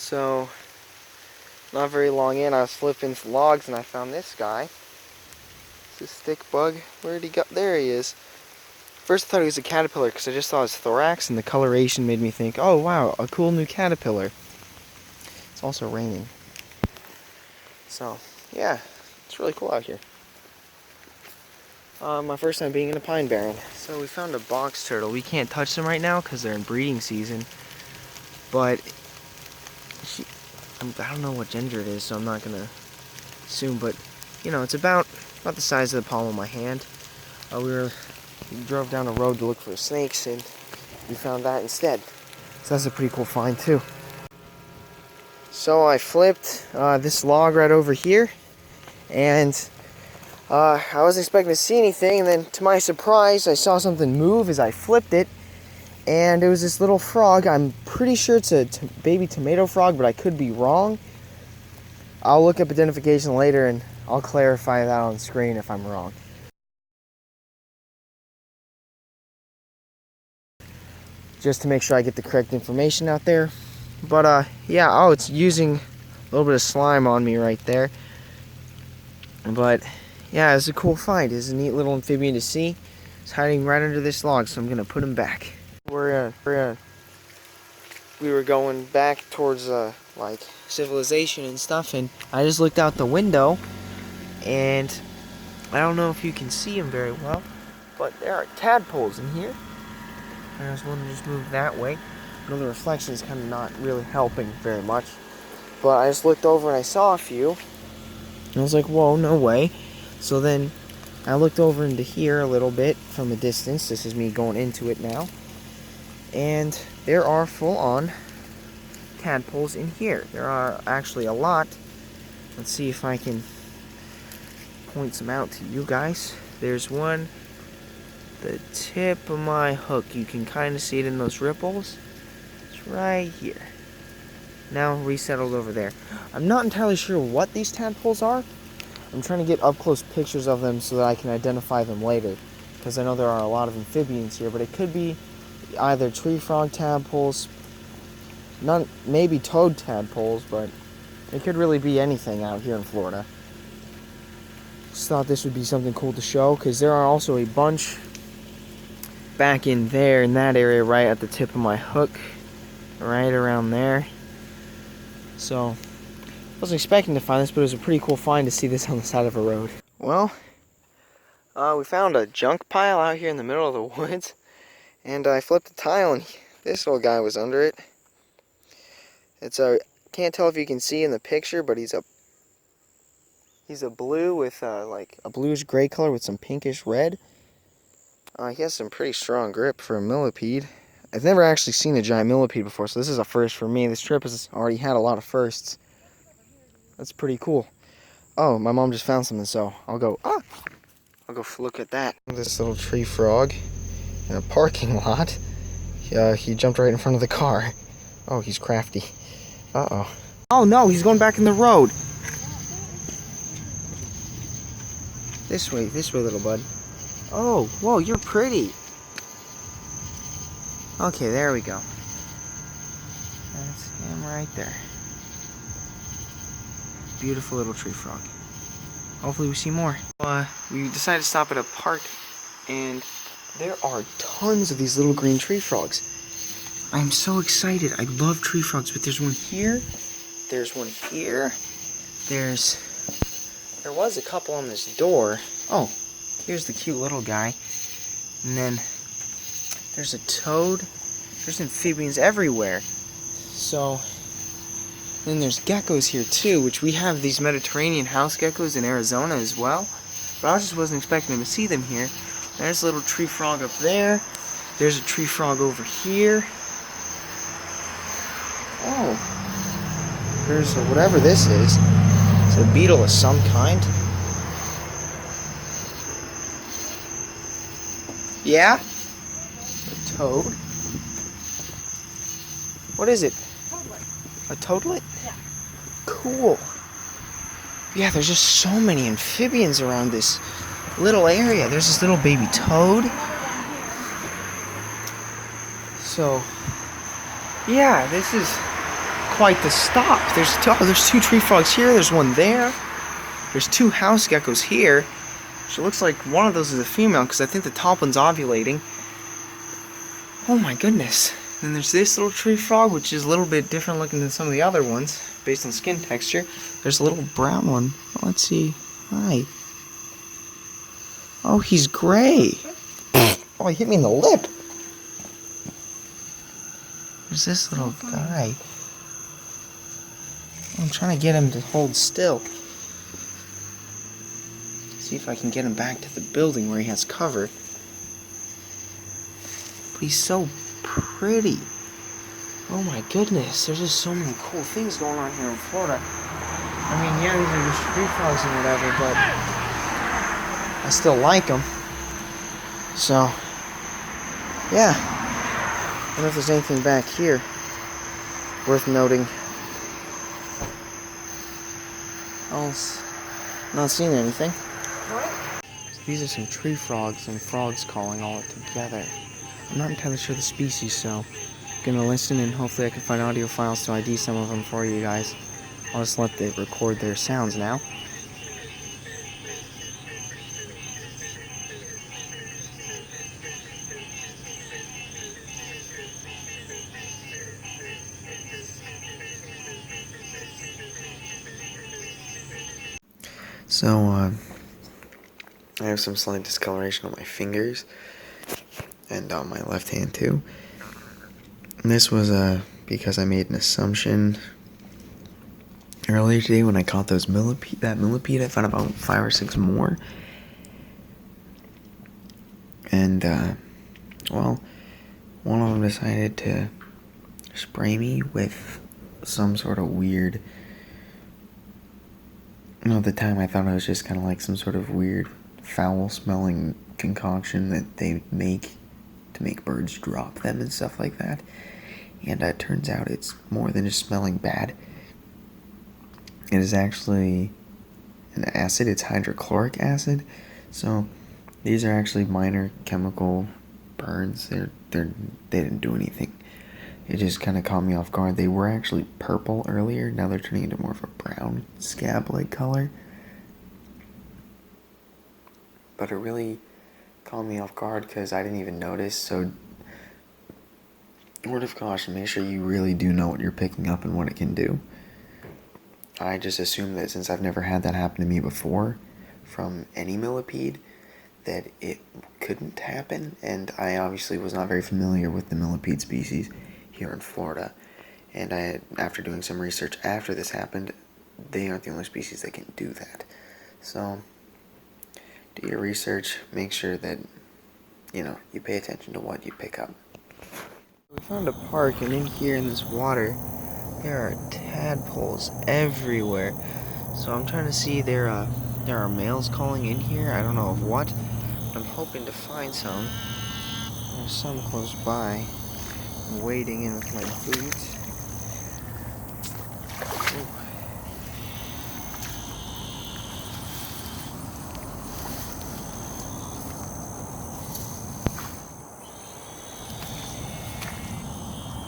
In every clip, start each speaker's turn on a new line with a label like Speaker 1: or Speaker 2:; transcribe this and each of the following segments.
Speaker 1: So, not very long in, I was flipping logs and I found this guy. It's a stick bug. Where'd he go? There he is. First I thought he was a caterpillar because I just saw his thorax and the coloration made me think, oh wow, a cool new caterpillar. It's also raining. So, yeah, it's really cool out here. My first time being in a pine barren. So we found a box turtle. We can't touch them right now because they're in breeding season. But I don't know what gender it is, so I'm not gonna assume. But you know, it's about the size of the palm of my hand. We drove down a road to look for snakes, and we found that instead. So that's a pretty cool find too. So I flipped this log right over here, and I wasn't expecting to see anything, and then to my surprise I saw something move as I flipped it, and it was this little frog. I'm pretty sure it's a baby tomato frog, but I could be wrong. I'll look up identification later and I'll clarify that on screen if I'm wrong. Just to make sure I get the correct information out there. But yeah, oh, it's using a little bit of slime on me right there. But yeah, it's a cool find. It's a neat little amphibian to see. It's hiding right under this log, so I'm gonna put him back. We were going back towards like civilization and stuff, and I just looked out the window, and I don't know if you can see them very well, but there are tadpoles in here. I just want to just move that way. I know the reflection is kind of not really helping very much, but I just looked over and I saw a few, and I was like, whoa, no way. So then I looked over into here a little bit from a distance. This is me going into it now, and there are full-on tadpoles in here. There are actually a lot. Let's see if I can point some out to you guys. There's one, the tip of my hook. You can kind of see it in those ripples. It's right here. Now resettled over there. I'm not entirely sure what these tadpoles are. I'm trying to get up close pictures of them so that I can identify them later, because I know there are a lot of amphibians here, but it could be either tree frog tadpoles, maybe toad tadpoles, but it could really be anything out here in Florida. Just thought this would be something cool to show, because there are also a bunch back in there, in that area, right at the tip of my hook, right around there. So, I wasn't expecting to find this, but it was a pretty cool find to see this on the side of a road. Well, we found a junk pile out here in the middle of the woods, and I flipped a tile, and this little guy was under it. It's can't tell if you can see in the picture, but he's a blue with like a bluish gray color with some pinkish red. He has some pretty strong grip for a millipede. I've never actually seen a giant millipede before, so this is a first for me. This trip has already had a lot of firsts. That's pretty cool. Oh, my mom just found something, so I'll go look at that. This little tree frog in a parking lot. He jumped right in front of the car. Oh, he's crafty. Uh-oh. Oh no, he's going back in the road. This way, little bud. Oh, whoa, you're pretty. Okay, there we go. That's him right there. Beautiful little tree frog. Hopefully we see more. We decided to stop at a park, and there are tons of these little green tree frogs. I'm so excited. I love tree frogs, but there's one here. There's one here. There was a couple on this door. Oh, here's the cute little guy. And then there's a toad. There's amphibians everywhere. So then there's geckos here too, which we have these Mediterranean house geckos in Arizona as well. But I just wasn't expecting to see them here. There's a little tree frog up there. There's a tree frog over here. Oh, there's whatever this is. It's a beetle of some kind. Yeah? A toad? What is it? Toadlet. A toadlet?
Speaker 2: Yeah.
Speaker 1: Cool. Yeah, there's just so many amphibians around this little area. There's this little baby toad. So, yeah, this is quite the stop. There's two tree frogs here. There's one there. There's two house geckos here. Which looks like one of those is a female because I think the top one's ovulating. Oh my goodness. And there's this little tree frog, which is a little bit different looking than some of the other ones based on skin texture. There's a little brown one. Let's see. Hi. Oh, he's gray. Oh, he hit me in the lip. There's this little guy. I'm trying to get him to hold still. See if I can get him back to the building where he has cover. But he's so pretty. Oh my goodness, there's just so many cool things going on here in Florida. I mean, yeah, these are just tree frogs and whatever, but I still like them. So, yeah. I don't know if there's anything back here worth noting. Not seeing anything. What? So these are some tree frogs and frogs calling all together. I'm not entirely sure the species, so I'm gonna listen and hopefully I can find audio files to ID some of them for you guys. I'll just let them record their sounds now. So, I have some slight discoloration on my fingers and on my left hand too. And this was because I made an assumption earlier today when I caught those millipede. I found about 5 or 6 more. And, well, one of them decided to spray me with some sort of weird... At the time I thought it was just kind of like some sort of weird foul-smelling concoction that they make to make birds drop them and stuff like that. And it turns out it's more than just smelling bad. It is actually an acid. It's hydrochloric acid. So these are actually minor chemical burns. They didn't do anything. It just kind of caught me off guard. They were actually purple earlier. Now they're turning into more of a brown scab-like color. But it really caught me off guard because I didn't even notice. So, word of caution, make sure you really do know what you're picking up and what it can do. I just assumed that since I've never had that happen to me before from any millipede, that it couldn't happen. And I obviously was not very familiar with the millipede species here in Florida, and after doing some research after this happened, they aren't the only species that can do that. So do your research, make sure that you pay attention to what you pick up. We found a park, and in here in this water there are tadpoles everywhere. So I'm trying to see there are males calling in here. I don't know of what. I'm hoping to find some. There's some close by. I'm wading in with my boots. Ooh.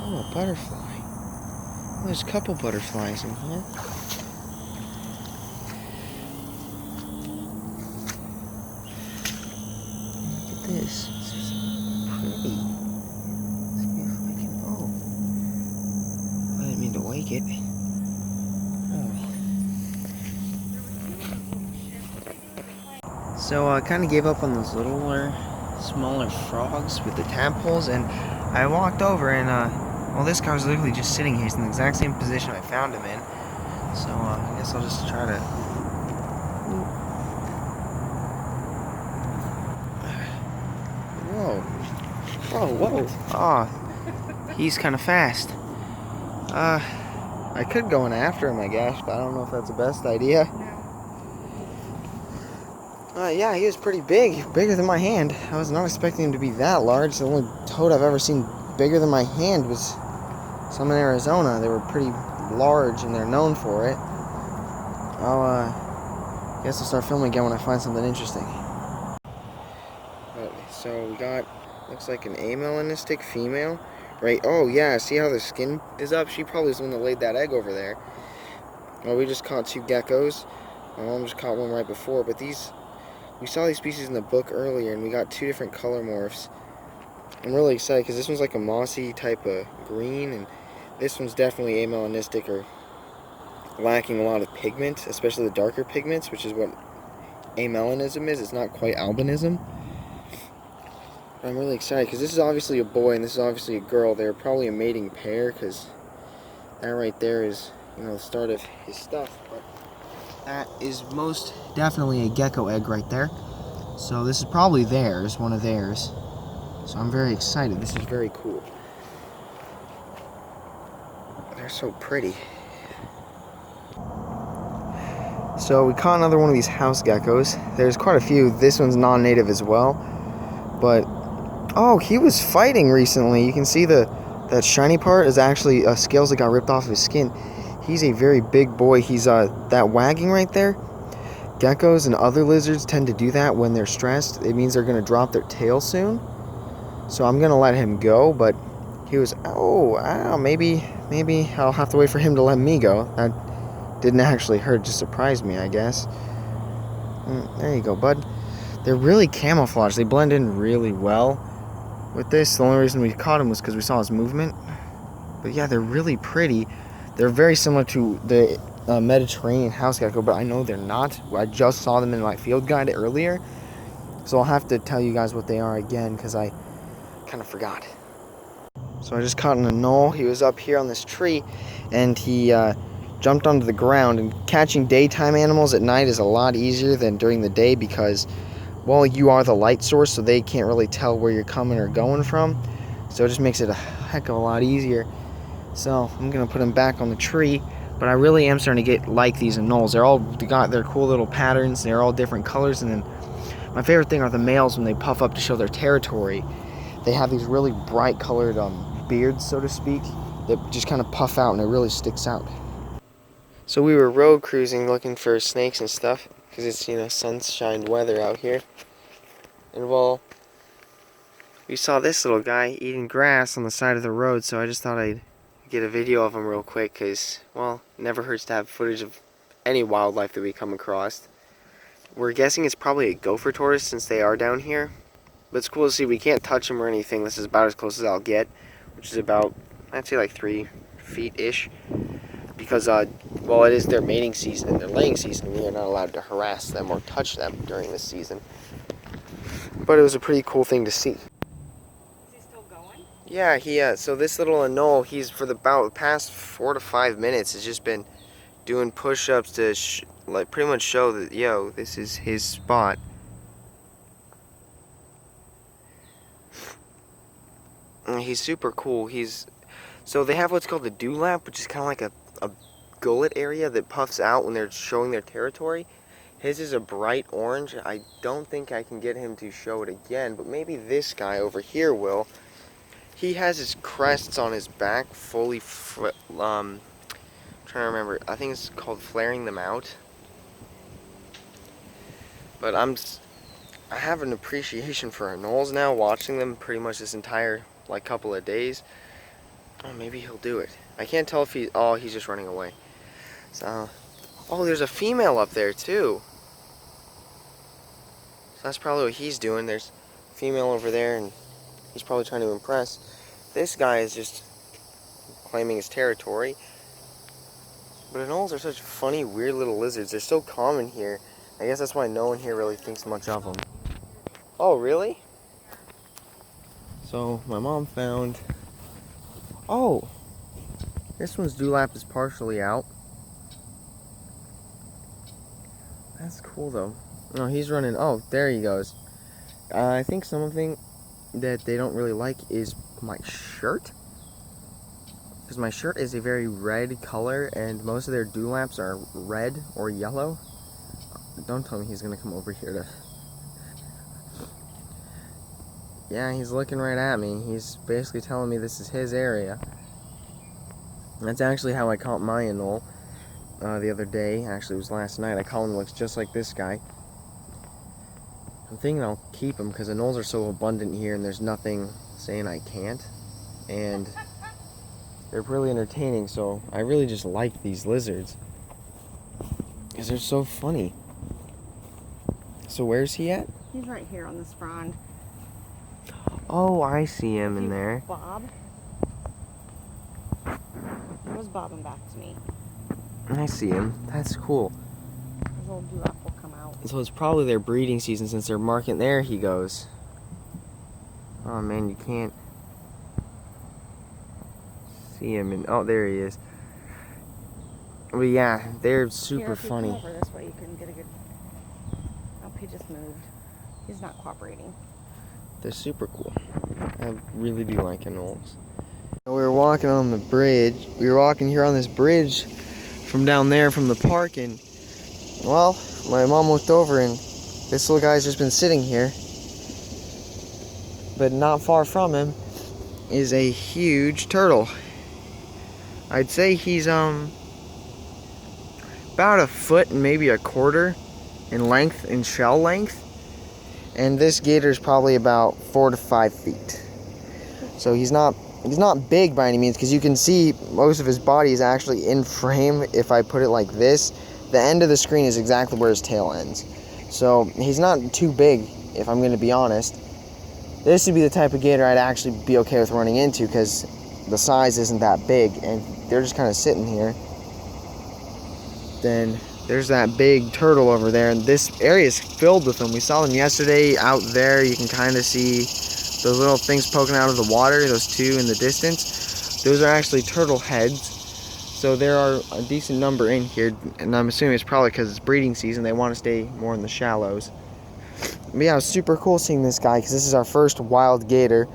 Speaker 1: Oh, a butterfly. Oh, there's a couple butterflies in here. Look at this. This is pretty. I didn't mean to wake it. Oh. So I kind of gave up on those littler, smaller frogs with the tadpoles, and I walked over and, well, this guy was literally just sitting here. He's in the exact same position I found him in. So I guess I'll just try to... Whoa. Whoa, whoa. Aw, he's kind of fast. I could go in after him, I guess, but I don't know if that's the best idea. Yeah, he was pretty big, bigger than my hand. I was not expecting him to be that large. The only toad I've ever seen bigger than my hand was some in Arizona. They were pretty large, and they're known for it. Guess I'll start filming again when I find something interesting. Okay, so we got, looks like an amelanistic female. Right? Oh, yeah. See how the skin is up? She probably is the one that laid that egg over there. Well, we just caught 2 geckos. My mom just caught one right before, but we saw these species in the book earlier, and we got 2 different color morphs. I'm really excited because this one's like a mossy type of green, and this one's definitely amelanistic or lacking a lot of pigment, especially the darker pigments, which is what amelanism is. It's not quite albinism. But I'm really excited because this is obviously a boy and this is obviously a girl. They're probably a mating pair because that right there is, the start of his stuff. But that is most definitely a gecko egg right there. So this is probably theirs, one of theirs. So I'm very excited. This is very cool. They're so pretty. So we caught another one of these house geckos. There's quite a few. This one's non-native as well. But, oh, he was fighting recently. You can see that shiny part is actually scales that got ripped off of his skin. He's a very big boy. He's that wagging right there. Geckos and other lizards tend to do that when they're stressed. It means they're going to drop their tail soon. So I'm going to let him go, but he was, maybe I'll have to wait for him to let me go. That didn't actually hurt, just surprised me, I guess. There you go, bud. They're really camouflaged. They blend in really well with this. The only reason we caught him was because we saw his movement. But yeah, they're really pretty. They're very similar to the Mediterranean house gecko, but I know they're not. I just saw them in my field guide earlier. So I'll have to tell you guys what they are again because I kind of forgot. So I just caught an Anole. He was up here on this tree and he jumped onto the ground. And catching daytime animals at night is a lot easier than during the day because, well, you are the light source, so they can't really tell where you're coming or going from. So it just makes it a heck of a lot easier. So I'm going to put him back on the tree. But I really am starting to get like these Anoles. They're all got their cool little patterns. They're all different colors. And then my favorite thing are the males when they puff up to show their territory. They have these really bright colored beards, so to speak, that just kind of puff out and it really sticks out. So we were road cruising looking for snakes and stuff because it's, sunshine weather out here. And well, we saw this little guy eating grass on the side of the road, so I just thought I'd get a video of him real quick because, well, it never hurts to have footage of any wildlife that we come across. We're guessing it's probably a gopher tortoise since they are down here. But it's cool to see. We can't touch them or anything. This is about as close as I'll get, which is about, I'd say, like 3 feet-ish. Because, well, it is their mating season and their laying season. We are not allowed to harass them or touch them during this season. But it was a pretty cool thing to see. Yeah, so this little Anole, he's for the past 4 to 5 minutes has just been doing push-ups to pretty much show that, this is his spot. And he's super cool. So they have what's called the dewlap, which is kind of like a gullet area that puffs out when they're showing their territory. His is a bright orange. I don't think I can get him to show it again, but maybe this guy over here will. He has his crests on his back fully, I'm trying to remember, I think it's called flaring them out. But I have an appreciation for Anoles now, watching them pretty much this entire, couple of days. Oh, maybe he'll do it. I can't tell if he's just running away. So, oh, there's a female up there too. So that's probably what he's doing. There's a female over there and he's probably trying to impress. This guy is just claiming his territory. But Anoles are such funny, weird little lizards. They're so common here. I guess that's why no one here really thinks much of them. Oh, really? So, my mom found... Oh! This one's dewlap is partially out. That's cool, though. No, he's running... Oh, there he goes. I think something that they don't really like is my shirt. Because my shirt is a very red color, and most of their dewlaps are red or yellow. Don't tell me he's going to come over here to... Yeah, he's looking right at me. He's basically telling me this is his area. That's actually how I caught my Anole the other day. Actually, it was last night. I caught him, looks just like this guy. I'm thinking I'll keep him because Anoles are so abundant here and there's nothing saying I can't. and they're really entertaining. So I really just like these lizards because they're so funny. So where's he at?
Speaker 2: He's right here on this frond.
Speaker 1: Oh, I see him in there.
Speaker 2: Bob. He was bobbing back to me.
Speaker 1: I see him. That's cool.
Speaker 2: His old dewap will come out.
Speaker 1: So it's probably their breeding season since they're marking. There he goes. Oh man, you can't see him. And oh, there he is. But yeah, they're super funny.
Speaker 2: If you come over this way, you can get a good. Oh, he just moved. He's not cooperating.
Speaker 1: They're super cool. I really do like anoles. We were walking on the bridge. We were walking here on this bridge from down there from the park, and well, my mom looked over and this little guy's just been sitting here. But not far from him is a huge turtle. I'd say he's about a foot and maybe a quarter in length, in shell length. And this gator is probably about 4 to 5 feet. So he's not big by any means, because you can see most of his body is actually in frame. If I put it like this, the end of the screen is exactly where his tail ends. So he's not too big, if I'm going to be honest. This would be the type of gator I'd actually be okay with running into, because the size isn't that big, and they're just kind of sitting here. Then there's that big turtle over there, and this area is filled with them. We saw them yesterday out there. You can kind of see those little things poking out of the water, those two in the distance. Those are actually turtle heads. So there are a decent number in here, and I'm assuming it's probably because it's breeding season. They want to stay more in the shallows. But yeah, it was super cool seeing this guy, because this is our first wild gator.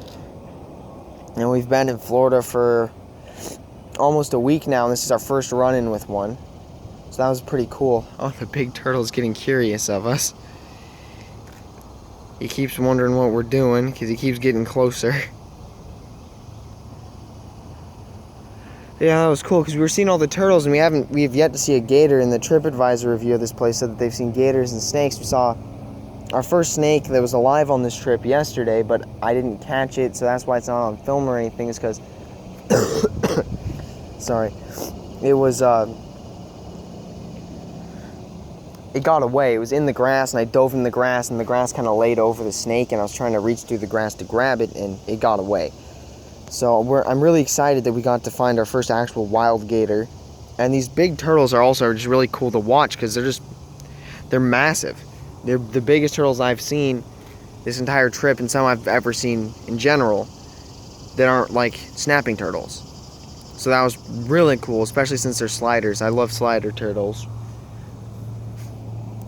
Speaker 1: And we've been in Florida for almost a week now, and this is our first run-in with one. So that was pretty cool. Oh, the big turtle's getting curious of us. He keeps wondering what we're doing because he keeps getting closer. Yeah, that was cool because we were seeing all the turtles, and we have yet to see a gator. In the TripAdvisor review of this place said that they've seen gators and snakes. We saw our first snake that was alive on this trip yesterday, but I didn't catch it, so that's why it's not on film or anything. Is because sorry, it was it got away. It was in the grass, and I dove in the grass, and the grass kind of laid over the snake, and I was trying to reach through the grass to grab it, and it got away. So I'm really excited that we got to find our first actual wild gator. And these big turtles are also just really cool to watch because they're massive. They're the biggest turtles I've seen this entire trip, and some I've ever seen in general that aren't like snapping turtles. So that was really cool, especially since they're sliders. I love slider turtles.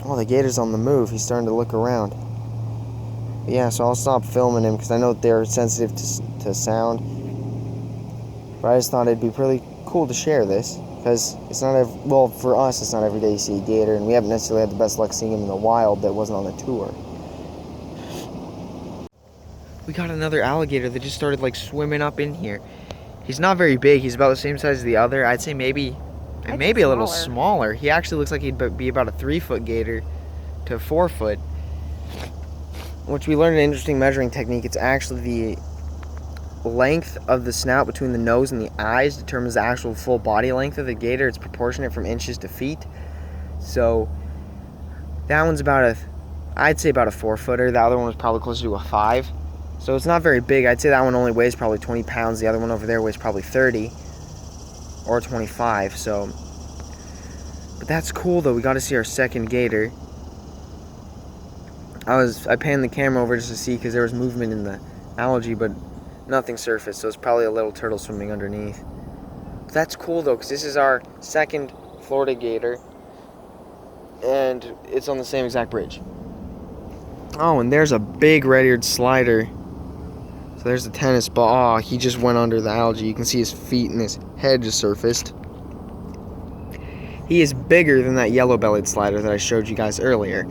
Speaker 1: Oh, the gator's on the move. He's starting to look around. But yeah, so I'll stop filming him because I know they're sensitive to sound. But I just thought it'd be really cool to share this because it's not well, for us, it's not every day you see a gator, and we haven't necessarily had the best luck seeing him in the wild that wasn't on the tour. We got another alligator that just started like swimming up in here. He's not very big. He's about the same size as the other. I'd say maybe a little smaller. He actually looks like he'd be about a 3-foot gator to a 4-foot. Which we learned an interesting measuring technique. It's actually the length of the snout between the nose and the eyes determines the actual full body length of the gator. It's proportionate from inches to feet. So that one's I'd say about a 4-footer. The other one was probably closer to a 5. So it's not very big. I'd say that one only weighs probably 20 pounds. The other one over there weighs probably 30 or 25. So, but that's cool though. We got to see our second gator. I panned the camera over just to see because there was movement in the algae, but nothing surfaced. So it's probably a little turtle swimming underneath. But that's cool though, because this is our second Florida gator, and it's on the same exact bridge. Oh, and there's a big red-eared slider. So there's the tennis ball. Oh, he just went under the algae. You can see his feet and his head just surfaced. He is bigger than that yellow-bellied slider that I showed you guys earlier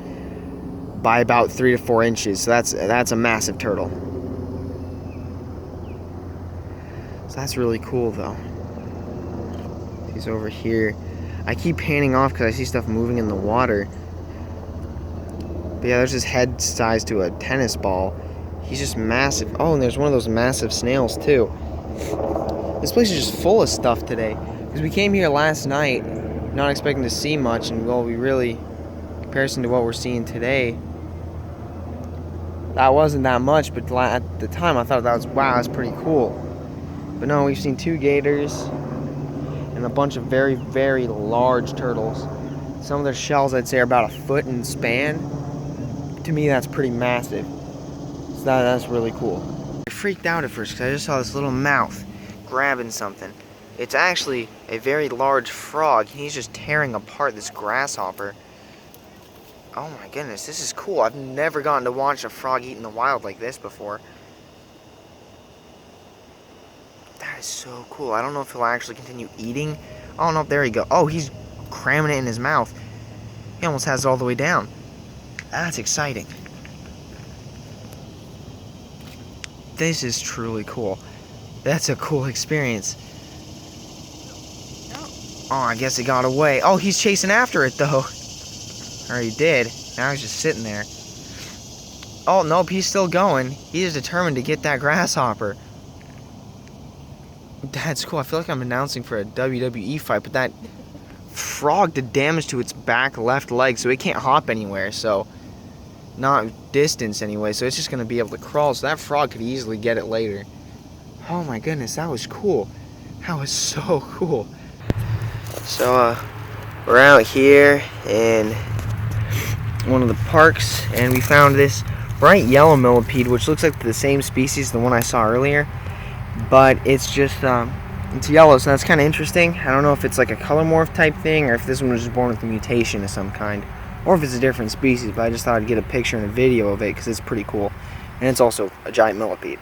Speaker 1: by about 3 to 4 inches. So that's a massive turtle. So that's really cool though. He's over here. I keep panning off because I see stuff moving in the water. But yeah, there's his head size to a tennis ball. He's just massive. Oh, and there's one of those massive snails too. This place is just full of stuff today. Because we came here last night, not expecting to see much, and well, we really, in comparison to what we're seeing today, that wasn't that much, but at the time I thought that was, wow, that's pretty cool. But no, we've seen 2 gators and a bunch of very, very large turtles. Some of their shells, I'd say, are about a foot in span. To me, that's pretty massive. So that's really cool. I freaked out at first because I just saw this little mouth grabbing something. It's actually a very large frog. He's just tearing apart this grasshopper. Oh my goodness, this is cool. I've never gotten to watch a frog eat in the wild like this before. That is so cool. I don't know if he'll actually continue eating. Oh no, there you go. Oh, he's cramming it in his mouth. He almost has it all the way down. That's exciting. This is truly cool. That's a cool experience. Oh, I guess it got away. Oh, he's chasing after it though. Or he did. Now he's just sitting there. Oh, nope, he's still going. He is determined to get that grasshopper. That's cool. I feel like I'm announcing for a WWE fight, but that frog did damage to its back left leg, so it can't hop anywhere, so not distance anyway, so it's just going to be able to crawl, so that frog could easily get it later. Oh my goodness, that was cool. That was so cool. So, we're out here in one of the parks, and we found this bright yellow millipede, which looks like the same species as the one I saw earlier, but it's just it's yellow, so that's kind of interesting. I don't know if it's like a color morph type thing, or if this one was just born with a mutation of some kind, or if it's a different species, but I just thought I'd get a picture and a video of it because it's pretty cool, and it's also a giant millipede.